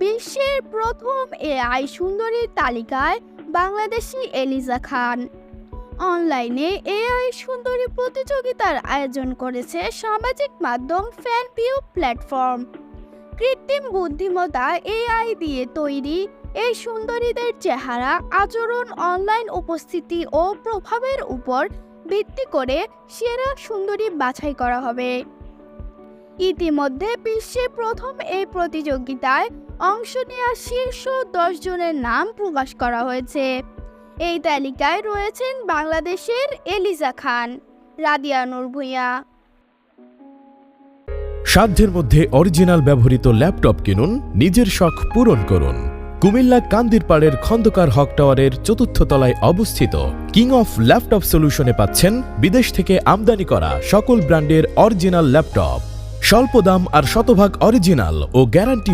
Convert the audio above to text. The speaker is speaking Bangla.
বিশ্বের প্রথম এআই সুন্দরীর তালিকায় বাংলাদেশি এলিজা খান। অনলাইনে এআই সুন্দরী প্রতিযোগিতার আয়োজন করেছে সামাজিক মাধ্যম ফ্যানভিউ প্ল্যাটফর্ম। কৃত্রিম বুদ্ধিমত্তা এআই দিয়ে তৈরি এই সুন্দরীদের চেহারা, আচরণ, অনলাইন উপস্থিতি ও প্রভাবের উপর ভিত্তি করে সেরা সুন্দরী বাছাই করা হবে। ইতিমধ্যে বিশ্বের প্রথম এই প্রতিযোগিতায় অংশ নেওয়া শীর্ষ 10 জনের নাম প্রকাশ করা হয়েছে। এই তালিকায় রয়েছেন বাংলাদেশের এলিজা খান, রাদিয়া নূর ভূঁইয়া। সাধ্যের মধ্যে অরিজিনাল ব্যবহৃত ল্যাপটপ কিনুন, নিজের শখ পূরণ করুন। কুমিল্লা কান্দিরপাড়ের খন্দকার হক টাওয়ারের 4র্থ তলায় অবস্থিত কিং অফ ল্যাপটপ সলিউশনে পাচ্ছেন বিদেশ থেকে আমদানি করা সকল ব্র্যান্ডের অরিজিনাল ল্যাপটপ, স্বল্প দাম আর শতভাগ অরিজিনাল ও গ্যারান্টি